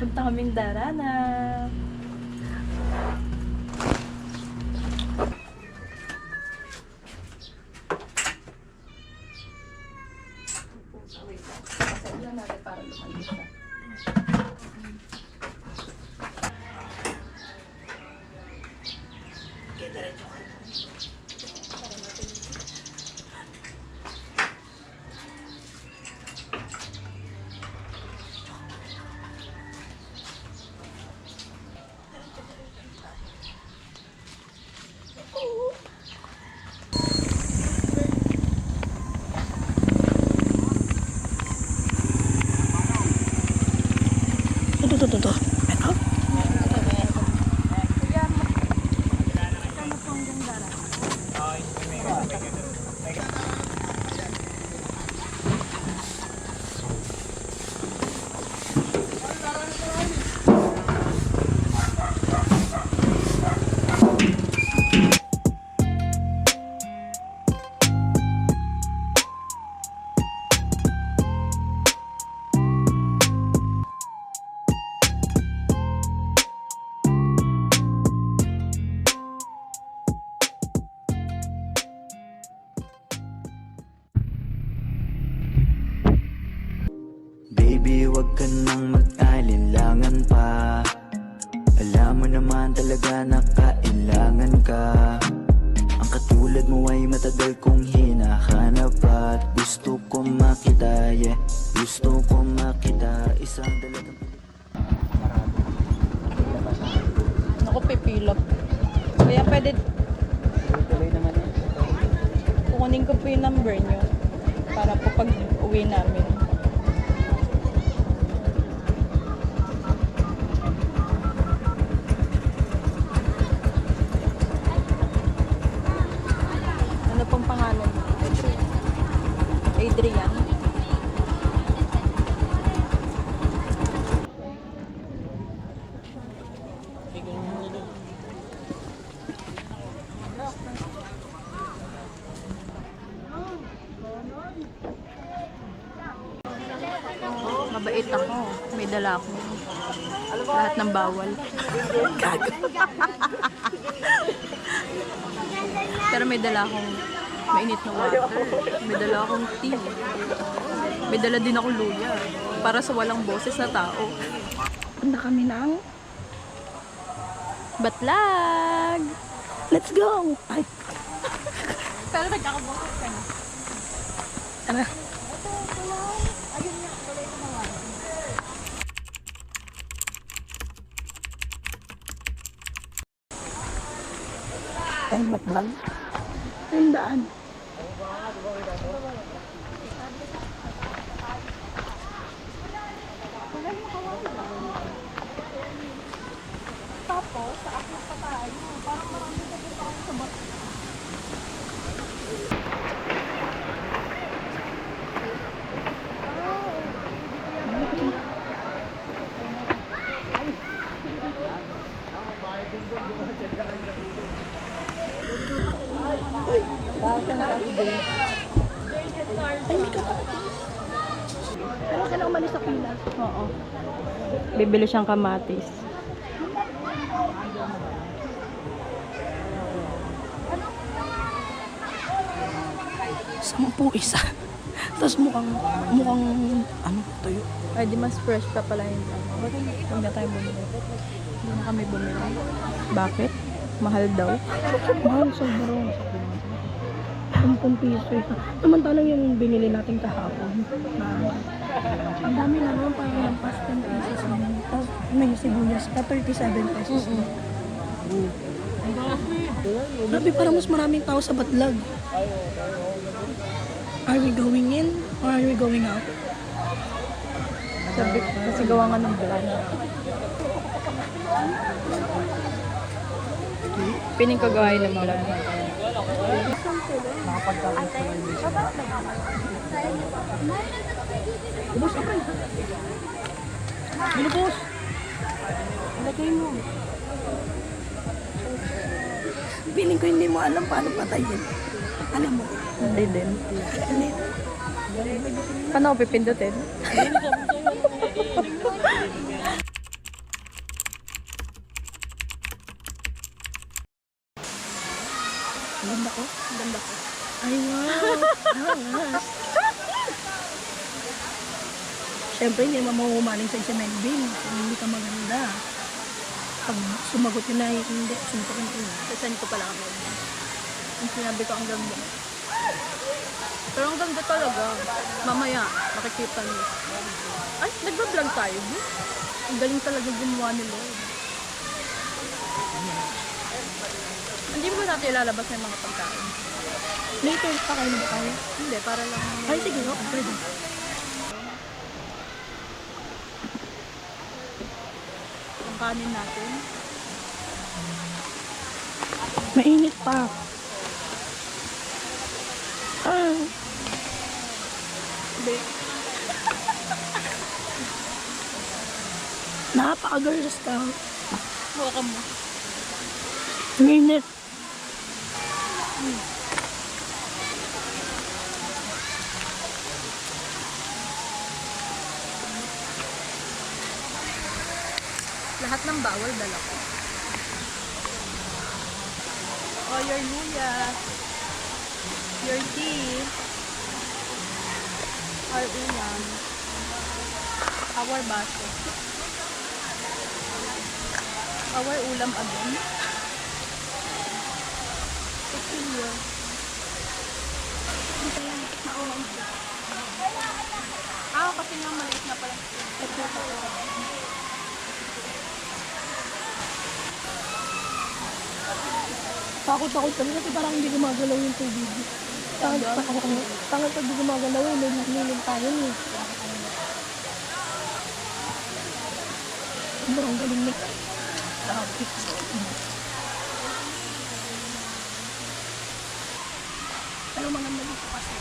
Punta kaming Darana. Ito. Ito. Baby, wag ka nang mag-alinlangan pa. Alam mo naman talaga na kailangan ka. Ang katulad mo ay matagal kong hinahanap at gusto ko makita, yeah. Gusto ko makita isang dalagang Ako pipilap. Kaya pwede kukunin ko po yung number nyo para po pag uwi namin. Ano pong pangalan? Adrian. Mabait ako. May dala ako. Lahat ng bawal. Pero may dala akong mainit na water. May dala akong tea. May dala din akong luya. Para sa walang boses na tao. Punta kami ng Batlag! let's go! Ay, Pero nagkakaboses ka na. tara. Ay, matbag. Ay, daan. Ay, may kamatis. Pero kailangan umalis sa pila. Oo. Bibili siyang kamatis. Sampu isa. Tapos mukhang, ano, tuyo. Ay, di mas fresh pa pala yun. Huwag na tayo bumili. Hindi na kami bumili. Bakit? Mahal daw. Mahal, sobrang. 10 piso isa. Samantalang yung binili natin kahapon. Ang dami na naman, parang yung past 10 pesos naman. Tapos may sibuyas pa, 37 pesos. Grabe, parang mas maraming tao sa Batlag. Are we going in or are we going out? Sabi, kasi gawa nga ng brand. Piling ko gawain ng brand. Ubus ka. Binubos. Ilagay mo. Piling ko hindi mo alam paano patayin. Alam mo. Hindi din. Hindi. Paano ko pipindutin? ko? Ang ganda ko. Ay, wow. Angas. Siyempre, hindi naman mahumaling sa isa Melvin. Kung hindi ka maganda. Pag sumagot yun na, hindi. Suntukin ko yun. Sasend ko pala ako. Ang sinabi ko ang ganda. Pero ang ganda talaga. Mamaya, makikita niyo. Ay, nagbablog tayo. Di? Ang galing talaga gumawa nila. Hindi mo ba natin ilalabas ng mga pagkain? Later, pakain na ba tayo? Hindi, para lang. Ay, sige, okay, pwede. Ang kanin natin. Mainit pa. Ah, Bake. napaka-girls ka. Hawakan mo. Mainit. Lahat ng bawal dala ko. Oh, your luya. Your tea. Our ulam. Our baso. Our ulam again. Tortilla. Kasi nga maliit na pala. Takot-takot kami kasi parang hindi gumagalaw yung tubig. Tangat pag di gumagalaw yun, nilin tayo eh. Ang galing na. Tapos. Pero maganda dito kasi.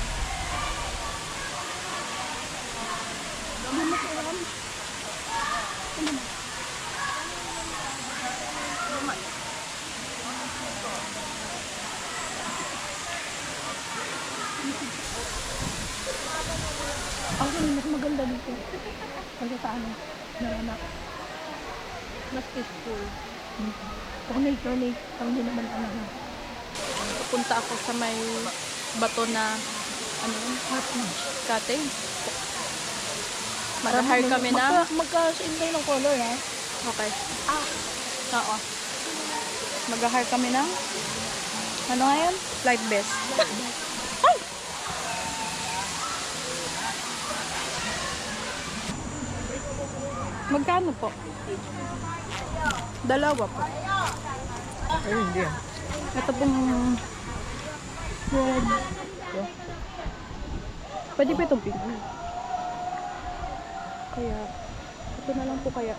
Ano na kailangan? Ano na? Ang galing, mas maganda dito. Kasi sa ano, naranak. Mas peaceful. Kung nature, hindi naman talaga. Pupunta ako sa may bato na ano yun? Cottage. Mag-hire kami na. Magka-same tayo ng color, ha? Okay. Oo. Mag-hire kami ng ano nga yun? Light vest. Ay! Magkano po? Dalawa po. Ay, hindi ah. Ito pong red. Pwede pa itong pink. Kaya, ito na lang po kaya.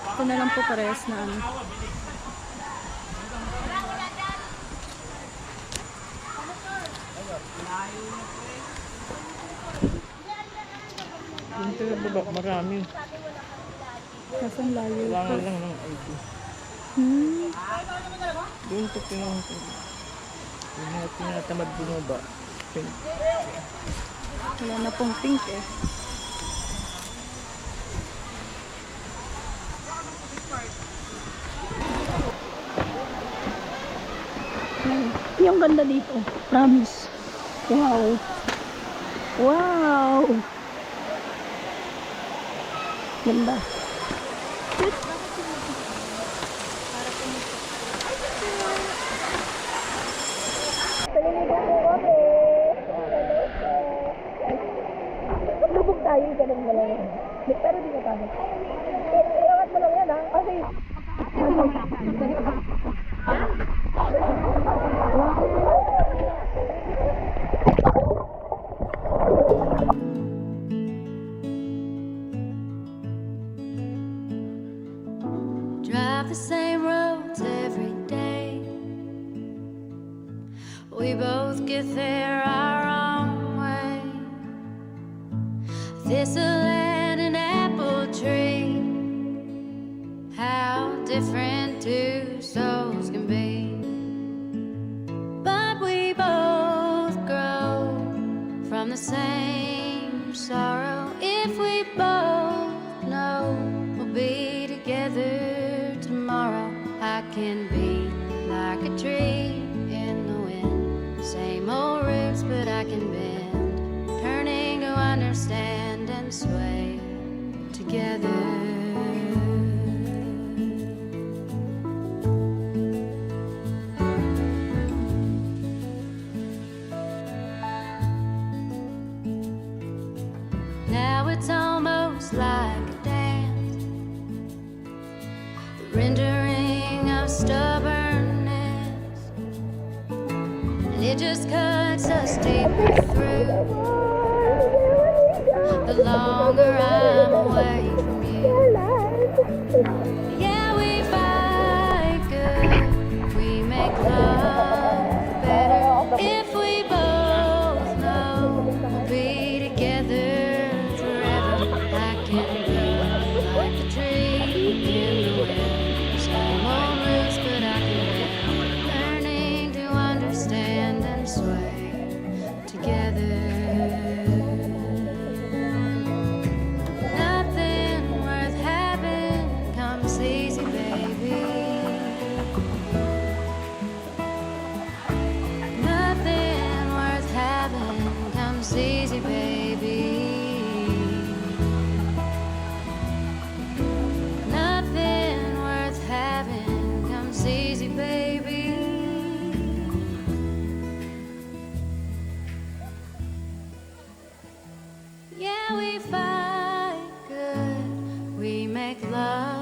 Ito na lang po parehas na ano. Dito na baba, marami. Kasan layo. Kailangan lang ng ID. Doon ko pinunta. Yung mga tinatamad bumaba. Wala na pong pink eh. Yung ganda dito. Promise. Wow. Wow. Ganda. Lubog tayo, ganun mo lang. Pero di ka tayo. Iangat mo lang yan, ha? Kasi... Drive the same roads every day. We both get there our own way. Thistle and an apple tree. How different two souls can be. But we both grow from the same sorrow. If we both know we'll be together like a tree in the wind. Same old roots, but I can bend. Turning to understand and sway together. Now it's almost like a dance, the rendering of stubbornness, and it just cuts us deeper through. The longer I'm away from you, yeah, we fight good, we make love better if we both know we'll be together forever. I can grow like a tree in the wind. Same old roots, but I can bend. Learning to understand and sway together. Nothing worth having comes easy, baby. Nothing worth having comes easy, baby. Nothing worth having comes easy, baby. Yeah, we fight good, we make love